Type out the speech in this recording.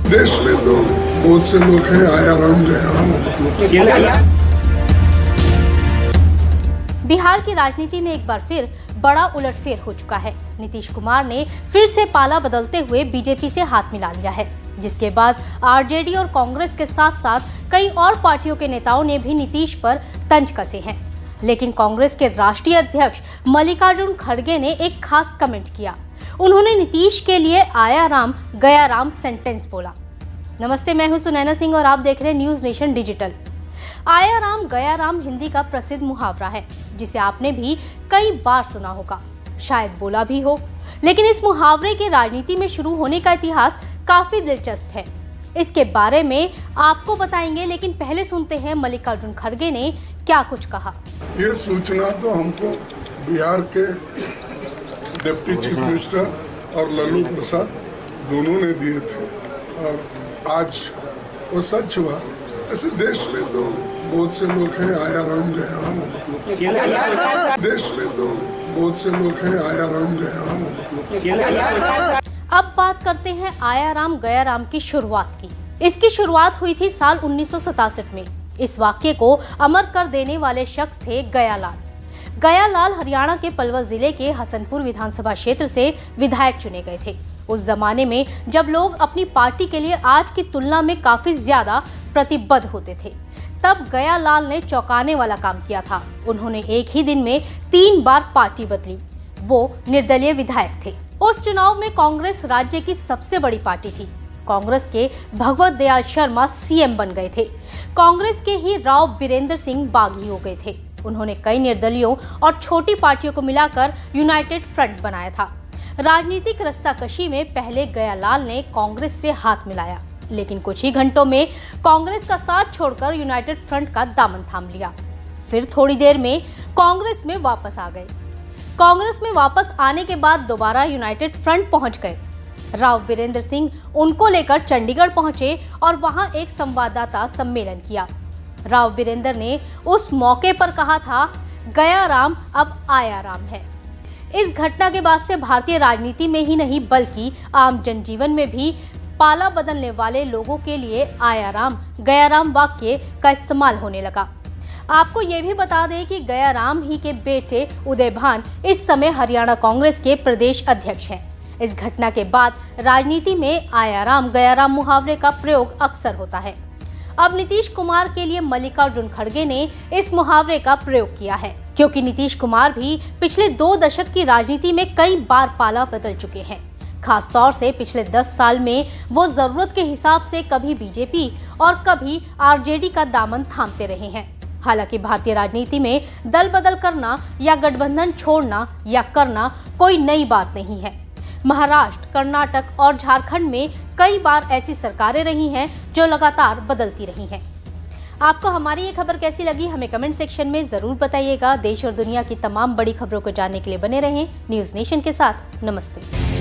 देश में तो बहुत से लोग हैं, आया राम गया राम। बिहार की राजनीति में एक बार फिर बड़ा उलटफेर हो चुका है। नीतीश कुमार ने फिर से पाला बदलते हुए बीजेपी से हाथ मिला लिया है, जिसके बाद आरजेडी और कांग्रेस के साथ साथ कई और पार्टियों के नेताओं ने भी नीतीश पर तंज कसे हैं। लेकिन कांग्रेस के राष्ट्रीय अध्यक्ष मल्लिकार्जुन खड़गे ने एक खास कमेंट किया। उन्होंने नीतीश के लिए आया राम गया राम सेंटेंस बोला। नमस्ते, मैं हूं सुनैना सिंह और आप देख रहे हैं न्यूज नेशन डिजिटल। आया राम गया राम हिंदी का प्रसिद्ध मुहावरा है, जिसे आपने भी कई बार सुना होगा, शायद बोला भी हो। लेकिन इस मुहावरे के राजनीति में शुरू होने का इतिहास काफी दिलचस्प है। इसके बारे में आपको बताएंगे, लेकिन पहले सुनते हैं मल्लिकार्जुन खड़गे ने क्या कुछ कहा। ये सूचना तो हमको बिहार के डिप्टी चीफ मिनिस्टर और लालू प्रसाद दोनों ने दिए थे और आज वो सच हुआ। ऐसे देश में तो बहुत से लोग हैं, आया राम गया राम। देश में तो बहुत से लोग हैं, आया राम गया राम। अब बात करते हैं आया राम गया राम की शुरुआत की। इसकी शुरुआत हुई थी साल 1967 में। इस वाक्य को अमर कर देने वाले शख्स थे गयालाल। गयालाल हरियाणा के पलवल जिले के हसनपुर विधानसभा क्षेत्र से विधायक चुने गए थे। उस जमाने में जब लोग अपनी पार्टी के लिए आज की तुलना में काफी ज्यादा प्रतिबद्ध होते थे, तब गयालाल ने चौंकाने वाला काम किया था। उन्होंने एक ही दिन में 3 बार पार्टी बदली। वो निर्दलीय विधायक थे। उस चुनाव में कांग्रेस राज्य की सबसे बड़ी पार्टी थी। कांग्रेस के भगवत दयाल शर्मा सीएम बन गए थे। कांग्रेस के ही राव बीरेंद्र सिंह बागी हो गए थे। उन्होंने कई निर्दलियों और छोटी पार्टियों को मिलाकर यूनाइटेड फ्रंट बनाया था। राजनीतिक रस्साकशी में पहले गयालाल ने कांग्रेस से हाथ मिलाया, लेकिन कुछ ही घंटों में कांग्रेस का साथ छोड़कर यूनाइटेड फ्रंट का दामन थाम लिया। फिर थोड़ी देर में कांग्रेस में वापस आ गए। कांग्रेस में वापस आने के बाद दोबारा यूनाइटेड फ्रंट पहुंच गए। राव बीरेंद्र सिंह उनको लेकर चंडीगढ़ पहुंचे और वहां एक संवाददाता सम्मेलन किया। राव बीरेंद्र ने उस मौके पर कहा था, गया राम अब आया राम है। इस घटना के बाद से भारतीय राजनीति में ही नहीं बल्कि आम जनजीवन में भी पाला बदलने वाले लोगों के लिए आया राम गया राम वाक्य का इस्तेमाल होने लगा। आपको ये भी बता दें कि गया राम ही के बेटे उदय भान इस समय हरियाणा कांग्रेस के प्रदेश अध्यक्ष हैं। इस घटना के बाद राजनीति में आया राम गया राम मुहावरे का प्रयोग अक्सर होता है। अब नीतीश कुमार के लिए मल्लिकार्जुन खड़गे ने इस मुहावरे का प्रयोग किया है, क्योंकि नीतीश कुमार भी पिछले 2 दशक की राजनीति में कई बार पाला बदल चुके हैं। खास तौर से पिछले 10 साल में वो जरूरत के हिसाब से कभी बीजेपी और कभी आरजेडी का दामन थामते रहे हैं। हालांकि भारतीय राजनीति में दल बदल करना या गठबंधन छोड़ना या करना कोई नई बात नहीं है। महाराष्ट्र, कर्नाटक और झारखंड में कई बार ऐसी सरकारें रही हैं जो लगातार बदलती रही हैं। आपको हमारी ये खबर कैसी लगी, हमें कमेंट सेक्शन में जरूर बताइएगा। देश और दुनिया की तमाम बड़ी खबरों को जानने के लिए बने रहें न्यूज नेशन के साथ। नमस्ते।